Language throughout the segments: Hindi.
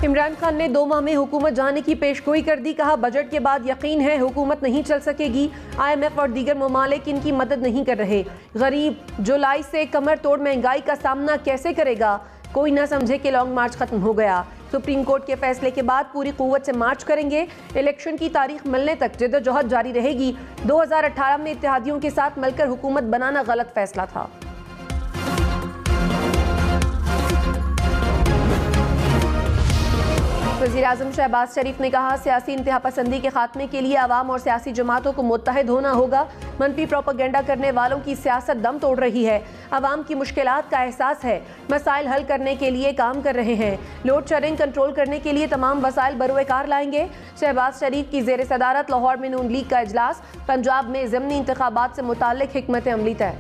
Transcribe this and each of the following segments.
इमरान खान ने 2 माह में हुकूमत जाने की पेशगोई कर दी। कहा, बजट के बाद यकीन है हुकूमत नहीं चल सकेगी। IMF और दीगर ममालिक इनकी मदद नहीं कर रहे। गरीब जुलाई से कमर तोड़ महंगाई का सामना कैसे करेगा? कोई ना समझे कि लॉन्ग मार्च खत्म हो गया। सुप्रीम कोर्ट के फैसले के बाद पूरी कुव्वत से मार्च करेंगे। इलेक्शन की तारीख मिलने तक जद्दोजहद जारी रहेगी। 2018 में इत्तेहादियों के साथ मिलकर हुकूमत बनाना गलत फैसला था। वज़ीर-ए-आज़म शहबाज शरीफ ने कहा, सियासी इंतहा पसंदी के खात्मे के लिए अवाम और सियासी जमातों को मुत्तहिद होना होगा। मनफी प्रोपेगेंडा करने वालों की सियासत दम तोड़ रही है। अवाम की मुश्किलात का एहसास है, मसाइल हल करने के लिए काम कर रहे हैं। लोड शेडिंग कंट्रोल करने के लिए तमाम वसाइल बरोकार लाएंगे। शहबाज शरीफ की ज़ेर सदारत लाहौर में नून लीग का इजलास। पंजाब में ज़िमनी इंतखाबात से मुताल्लिक हिकमत अमली तय।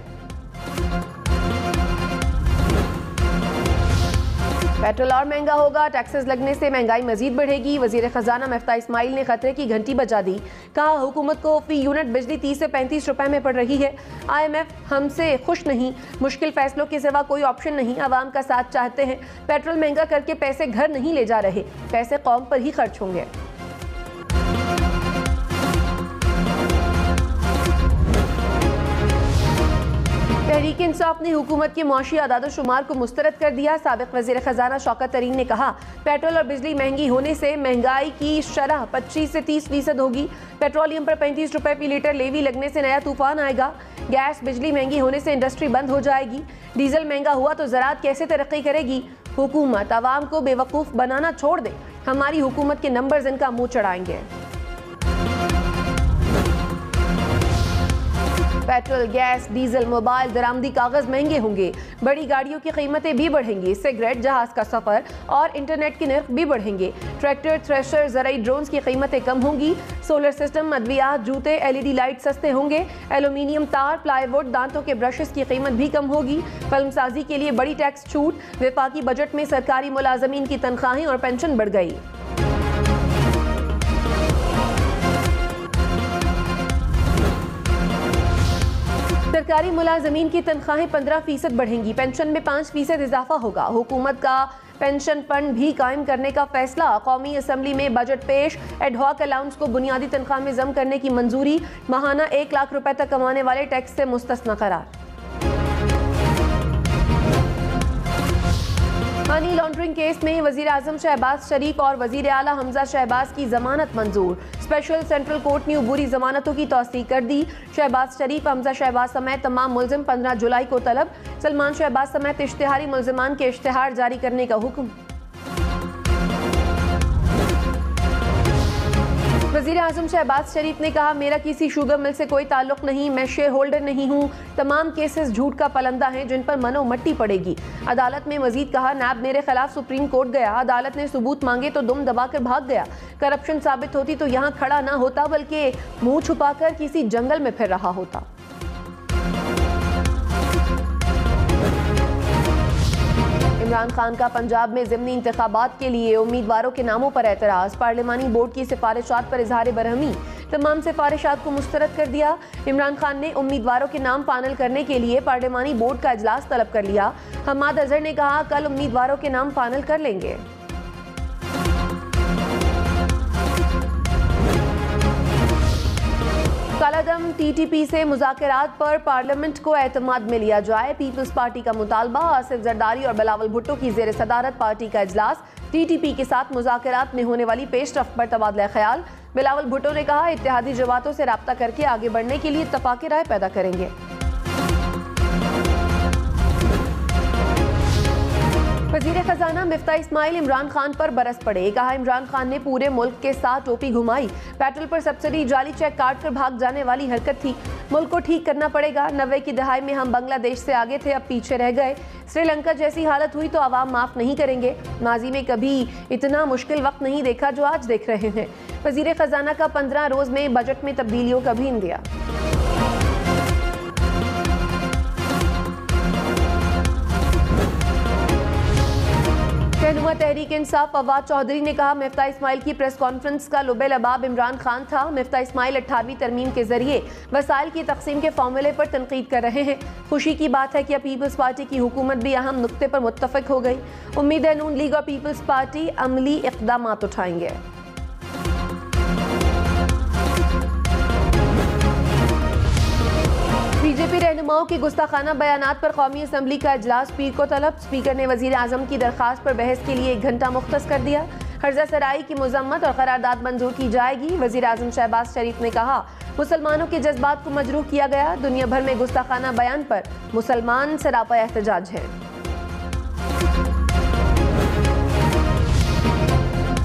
पेट्रोल और महंगा होगा। टैक्सेस लगने से महंगाई मजीद बढ़ेगी। वजीर खजाना मिफ्ता इस्माइल ने खतरे की घंटी बजा दी। कहा, हुकूमत को फी यूनिट बिजली 30 से 35 रुपए में पड़ रही है। IMF हमसे खुश नहीं। मुश्किल फैसलों के सिवा कोई ऑप्शन नहीं। आवाम का साथ चाहते हैं। पेट्रोल महंगा करके पैसे घर नहीं ले जा रहे, पैसे कौम पर ही खर्च होंगे। तहरीक इंसाफ ने हुकूमत के मुआशी आदाद-ओ-शुमार को मुस्तरद कर दिया। साबिक वज़ीर खजाना शौकत तरीन ने कहा, पेट्रोल और बिजली महंगी होने से महंगाई की शरह 25 से 30% होगी। पेट्रोलियम पर 35 रुपए फी लीटर लेवी लगने से नया तूफान आएगा। गैस बिजली महंगी होने से इंडस्ट्री बंद हो जाएगी। डीजल महंगा हुआ तो ज़राअत कैसे तरक्की करेगी? हुकूमत आवाम को बेवकूफ़ बनाना छोड़ दे। हमारी हुकूमत के नंबर्स इनका मुँह चढ़ाएंगे। पेट्रोल, गैस, डीजल, मोबाइल, दरामदी कागज महंगे होंगे। बड़ी गाड़ियों की कीमतें भी बढ़ेंगी। सिगरेट, जहाज का सफर और इंटरनेट के नर्ख भी बढ़ेंगे। ट्रैक्टर, थ्रेशर, ज़राई ड्रोन्स की कीमतें कम होंगी। सोलर सिस्टम, अद्वियात, जूते, LED लाइट सस्ते होंगे। एल्यूमिनियम तार, प्लाईवुड, दांतों के ब्रशेस की कीमत भी कम होगी। फिल्मसाजी के लिए बड़ी टैक्स छूट। वफाकी बजट में सरकारी मुलाजमीन की तनख्वाहें और पेंशन बढ़ गई। सरकारी मुलाजमीन की तनख्वाहें 15% बढ़ेंगी। पेंशन में 5% इजाफा होगा। हुकूमत का पेंशन फंड भी कायम करने का फैसला। कौमी असम्बली में बजट पेश। एडहॉक अलाउंस को बुनियादी तनख्वाह में जम करने की मंजूरी। माहाना 1 लाख रुपए तक कमाने वाले टैक्स से मुस्तस्ना करार। मनी लॉन्ड्रिंग केस में वज़ीर आज़म शहबाज शरीफ और वज़ीर आला हमजा शहबाज की जमानत मंजूर। स्पेशल सेंट्रल कोर्ट ने अबूरी जमानतों की तौसीक कर दी। शहबाज शरीफ, हमजा शहबाज समेत तमाम मुलजिम 15 जुलाई को तलब। सलमान शहबाज समेत इश्तिहारी मुलजमान के इश्तिहार जारी करने का हुक्म। वज़ीर आज़म शहबाज शरीफ ने कहा, मेरा किसी शुगर मिल से कोई ताल्लुक नहीं, मैं शेयर होल्डर नहीं हूँ। तमाम केसेस झूठ का पलंदा हैं जिन पर मनो मट्टी पड़ेगी। अदालत में मजीद कहा, नैब मेरे खिलाफ सुप्रीम कोर्ट गया, अदालत ने सबूत मांगे तो दुम दबाकर भाग गया। करप्शन साबित होती तो यहाँ खड़ा ना होता, बल्कि मुंह छुपाकर किसी जंगल में फिर रहा होता। इमरान खान का पंजाब में ज़िमनी इंतखाबात के लिए उम्मीदवारों के नामों पर एतराज़। पार्लिमानी बोर्ड की सिफारिशात पर इजहार बरहमी। तमाम सिफारिशात को मुस्तरद कर दिया। इमरान खान ने उम्मीदवारों के नाम फाइनल करने के लिए पार्लिमानी बोर्ड का इजलास तलब कर लिया। हम्माद अजहर ने कहा, कल उम्मीदवारों के नाम फाइनल कर लेंगे। कालादम TTP से मुज़ाकरात पर पार्लियामेंट को एतमाद में लिया जाए। पीपल्स पार्टी का मुतालबा। आसिफ जरदारी और बिलावल भुट्टो की ज़ेर सदारत पार्टी का इजलास। TTP के साथ मुज़ाकरात में होने वाली पेशरफ्त पर तबादला ख्याल। बिलावल भुट्टो ने कहा, इत्तेहादी जमातों से राब्ता करके आगे बढ़ने के लिए इत्तफाक़ राय पैदा करेंगे। वज़ीर खजाना मिफ्ता इस्माइल इमरान खान पर बरस पड़े। कहा, इमरान खान ने पूरे मुल्क के साथ टोपी घुमाई। पेट्रोल पर सब्सिडी जाली चेक काट कर भाग जाने वाली हरकत थी। मुल्क को ठीक करना पड़ेगा। 90 की दहाई में हम बांग्लादेश से आगे थे, अब पीछे रह गए। श्रीलंका जैसी हालत हुई तो आवाम माफ़ नहीं करेंगे। माजी में कभी इतना मुश्किल वक्त नहीं देखा जो आज देख रहे हैं। वज़ीर खजाना का 15 रोज़ में बजट में तब्दीलियों का भी इंदिया। रहनुमा तहरीक इंसाफ फवाद चौधरी ने कहा, मिफ्ता इस्माइल की प्रेस कॉन्फ्रेंस का लुबे लबाब इमरान खान था। मिफ्ता इस्माइल 18वीं तरमीम के जरिए वसाइल की तकसीम के फार्मूले पर तनकीद कर रहे हैं। खुशी की बात है कि अब पीपल्स पार्टी की हुकूमत भी अहम नुक्ते पर मुत्तफिक हो गई। उम्मीद है नून लीग और पीपल्स पार्टी अमली इक़दामात उठाएंगे। बीजेपी रहनुमाओं के गुस्ताखाना बयानात पर कौमी असम्बली का इजलास पीर को तलब। स्पीकर ने वजीर आजम की दरखास्त पर बहस के लिए 1 घंटा मुख्तस कर दिया। हर्जा सराई की मजम्मत और करारदाद मंजूर की जाएगी। वजीर आजम शहबाज शरीफ ने कहा, मुसलमानों के जज्बात को मजरूह किया गया। दुनिया भर में गुस्ताखाना बयान पर मुसलमान सरापा एहतजाज है।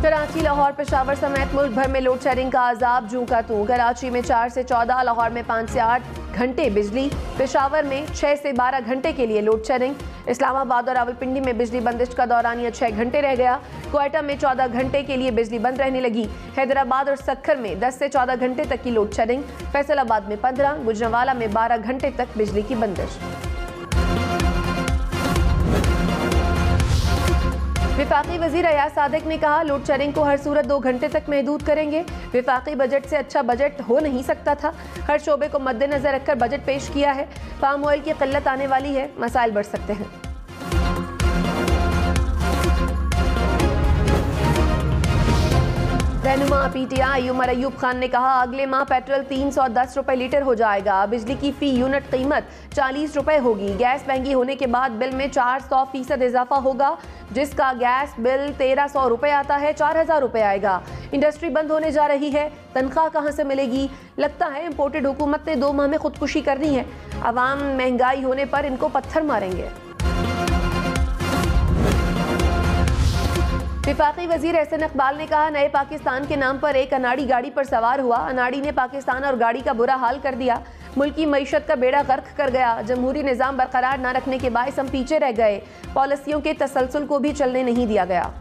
कराची, लाहौर, पेशावर समेत मुल्क भर में लोड शेडिंग का अजाब जूं का तूं। कराची में 4 से 14, लाहौर में 5 से 8 घंटे बिजली, पेशावर में 6 से 12 घंटे के लिए लोड शेडिंग। इस्लामाबाद और रावलपिंडी में बिजली बंदिश का दौरानिया 6 घंटे रह गया। क्वेटा में 14 घंटे के लिए बिजली बंद रहने लगी। हैदराबाद और सक्खर में 10 से 14 घंटे तक की लोड शेडिंग। फैसलाबाद में 15, गुजरांवाला में 12 घंटे तक बिजली की बंदिश। विफाकी वजीर अयाज सादिक ने कहा, लोड शेडिंग को हर सूरत 2 घंटे तक महदूद करेंगे। विफाकी बजट से अच्छा बजट हो नहीं सकता था। हर शोबे को मद्देनजर रखकर बजट पेश किया है। पाम ऑयल की किल्लत आने वाली है, मसाइल बढ़ सकते हैं। रहनुमा पीटीआई उमर अयूब खान ने कहा, अगले माह पेट्रोल 310 रुपए लीटर हो जाएगा। बिजली की फी यूनिट कीमत 40 रुपए होगी। गैस महंगी होने के बाद बिल में 400% इजाफा होगा। जिसका गैस बिल 1300 रुपए आता है, 4000 रुपए आएगा। इंडस्ट्री बंद होने जा रही है, तनख्वाह कहां से मिलेगी? लगता है इम्पोर्टेड हुकूमत ने 2 माह में खुदकुशी करनी है। अवाम महंगाई होने पर इनको पत्थर मारेंगे। विफाकी वजीर एहसन इकबाल ने कहा, नए पाकिस्तान के नाम पर एक अनाड़ी गाड़ी पर सवार हुआ। अनाड़ी ने पाकिस्तान और गाड़ी का बुरा हाल कर दिया। मुल्क की मईशत का बेड़ा गर्क कर गया। जमहूरी निज़ाम बरकरार न रखने के बायस हम पीछे रह गए। पॉलिसियों के तसलसल को भी चलने नहीं दिया गया।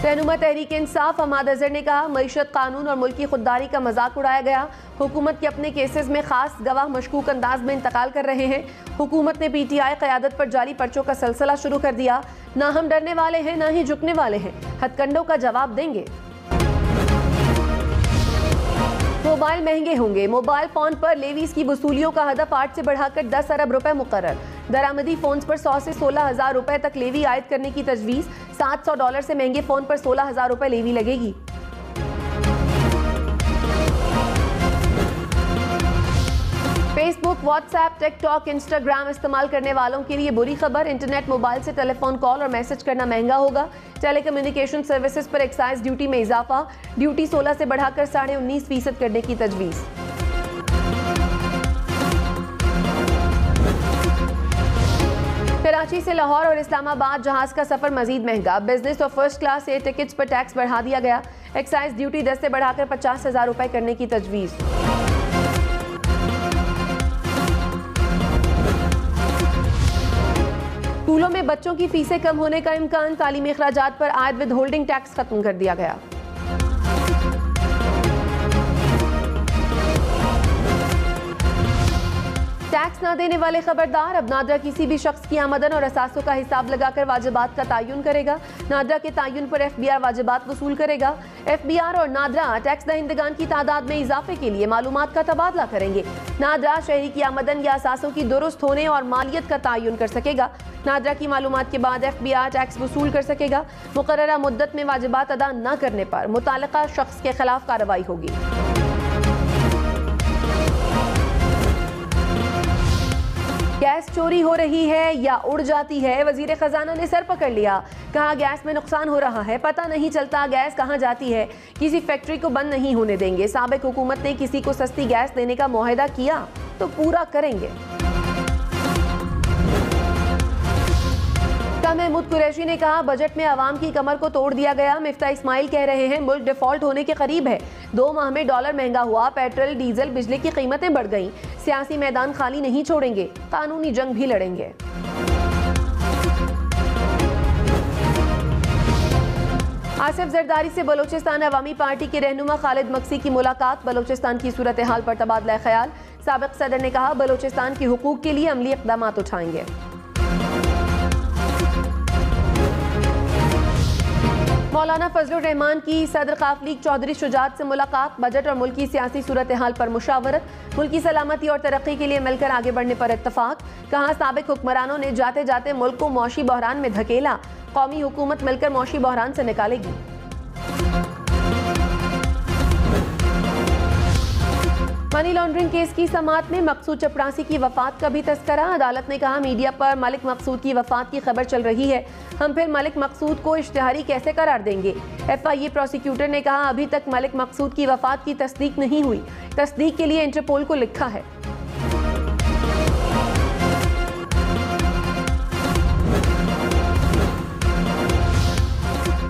रहनुमा तहरीक इंसाफ हमाद अजहर ने कहा, मईशत कानून और मुल्की खुददारी का मजाक उड़ाया गया। हुकूमत के अपने केसेस में खास गवाह मशकूक अंदाज में इंतकाल कर रहे हैं। हुकूमत ने पीटीआई क़यादत पर जारी पर्चों का सिलसिला शुरू कर दिया। ना हम डरने वाले हैं, ना ही झुकने वाले हैं। हथकंडों का जवाब देंगे। मोबाइल महंगे होंगे। मोबाइल फोन पर लेवीज की वसूलियों का हदफ 8 से बढ़ाकर 10 अरब रुपए मुकर्रर। दरामदी फोन पर 100 से 16,000 रुपए तक लेवी आयद करने की तजवीज़। $700 से महंगे फोन पर 16,000 रुपए लेवी लगेगी। फेसबुक, व्हाट्सएप, टिकटॉक, इंस्टाग्राम इस्तेमाल करने वालों के लिए बुरी खबर। इंटरनेट, मोबाइल से टेलीफोन कॉल और मैसेज करना महंगा होगा। टेलीकम्युनिकेशन सर्विसेज पर एक्साइज ड्यूटी में इजाफा। ड्यूटी 16 से बढ़ाकर 19.5% करने की तजवीज़। कराची से लाहौर और इस्लामाबाद जहाज का सफर मजीद महंगा। बिजनेस और फर्स्ट क्लास एयर टिकट्स पर टैक्स बढ़ा दिया गया। एक्साइज ड्यूटी 10 से बढ़ाकर 50,000 रुपए करने की तजवीज़। स्कूलों में बच्चों की फीसें कम होने का इम्कान। तालीमी अखराजात पर आयद विद होल्डिंग टैक्स खत्म कर दिया गया। टैक्स न देने वाले खबरदार। अब नादरा किसी भी शख्स की आमदन और असासों का हिसाब लगाकर वाजिबात का तायुन करेगा। नादरा के तायुन पर FBR वाजिबात वसूल करेगा। FBR और नादरा टैक्स दहिंदगान की तादाद में इजाफे के लिए मालूमात का तबादला करेंगे। नादरा शहरी की आमदन या असासों की दुरुस्त होने और मालियत का तायुन कर सकेगा। नादरा की मालूमात के बाद FBR टैक्स वसूल कर सकेगा। मुकर्ररा मुद्दत में वाजिबात अदा न करने पर मुताल्लिका शख्स के खिलाफ कार्रवाई होगी। गैस चोरी हो रही है या उड़ जाती है, वजीर खजाना ने सर पकड़ लिया। कहा, गैस में नुकसान हो रहा है, पता नहीं चलता गैस कहां जाती है। किसी फैक्ट्री को बंद नहीं होने देंगे। साबिक हुकूमत ने किसी को सस्ती गैस देने का मुआहदा किया तो पूरा करेंगे। महमूद कुरैशी ने कहा, बजट में आवाम की कमर को तोड़ दिया गया। मिफ्ता इस्माइल कह रहे हैं मुल्क डिफॉल्ट होने के करीब है। 2 माह में डॉलर महंगा हुआ, पेट्रोल, डीजल, बिजली की कीमतें बढ़ गईं। सियासी मैदान खाली नहीं छोड़ेंगे, कानूनी जंग भी लड़ेंगे। आसिफ जरदारी से बलोचिस्तान अवामी पार्टी के रहनुमा खालिद मक्सी की मुलाकात। बलोचिस्तान की सूरत हाल पर तबादला ख्याल। साबिक सदर ने कहा, बलोचिस्तान के हुकूक के लिए अमली इक़दामात उठाएंगे। मौलाना फजलुर रहमान की सदर काफ लीग चौधरी शुजात से मुलाकात, बजट और मुल्की सियासी सूरत हाल पर मुशावरत, मुल्की सलामती और तरक्की के लिए मिलकर आगे बढ़ने पर इत्तफाक। कहा साबिक हुक्मरानों ने जाते जाते मुल्क को मौशी बहरान में धकेला, कौमी हुकूमत मिलकर मौशी बहरान से निकालेगी। मनी लॉन्ड्रिंग केस की समाअत में मकसूद चपरासी की वफात का भी तस्करा। अदालत ने कहा मीडिया पर मलिक मकसूद की वफात की खबर चल रही है, हम फिर मलिक मकसूद को इश्तिहारी कैसे करार देंगे। FIA प्रोसिक्यूटर ने कहा अभी तक मलिक मकसूद की वफात की तस्दीक नहीं हुई, तस्दीक के लिए इंटरपोल को लिखा है।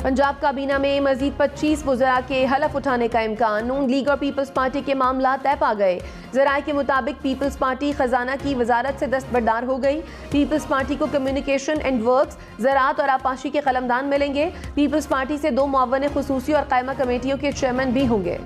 पंजाब काबीना में मजीद 25 वज़रा के हलफ उठाने का इम्कान। नून लीग और पीपल्स पार्टी के मामला तय पा गए। ज़राए के मुताबिक पीपल्स पार्टी खजाना की वजारत से दस्तबरदार हो गई। पीपल्स पार्टी को कम्युनिकेशन एंड वर्क्स, ज़राअत और आपाशी के कलमदान मिलेंगे। पीपल्स पार्टी से 2 मुअव्वने खुसूसी और कायमा कमेटियों के चेयरमैन भी होंगे।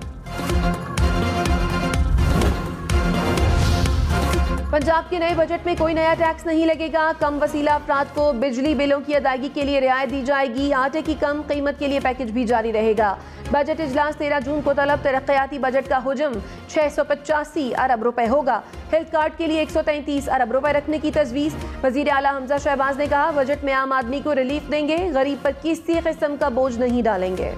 पंजाब के नए बजट में कोई नया टैक्स नहीं लगेगा। कम वसीला अफराद को बिजली बिलों की अदायगी के लिए रियायत दी जाएगी। आटे की कम कीमत के लिए पैकेज भी जारी रहेगा। बजट इजलास 13 जून को तलब। तरक्याती बजट का हुजम 685 अरब रुपए होगा। हेल्थ कार्ड के लिए 133 अरब रुपए रखने की तजवीज़। वजीर आला हमजा शहबाज ने कहा बजट में आम आदमी को रिलीफ देंगे, गरीब पर किसी किस्म का बोझ नहीं डालेंगे।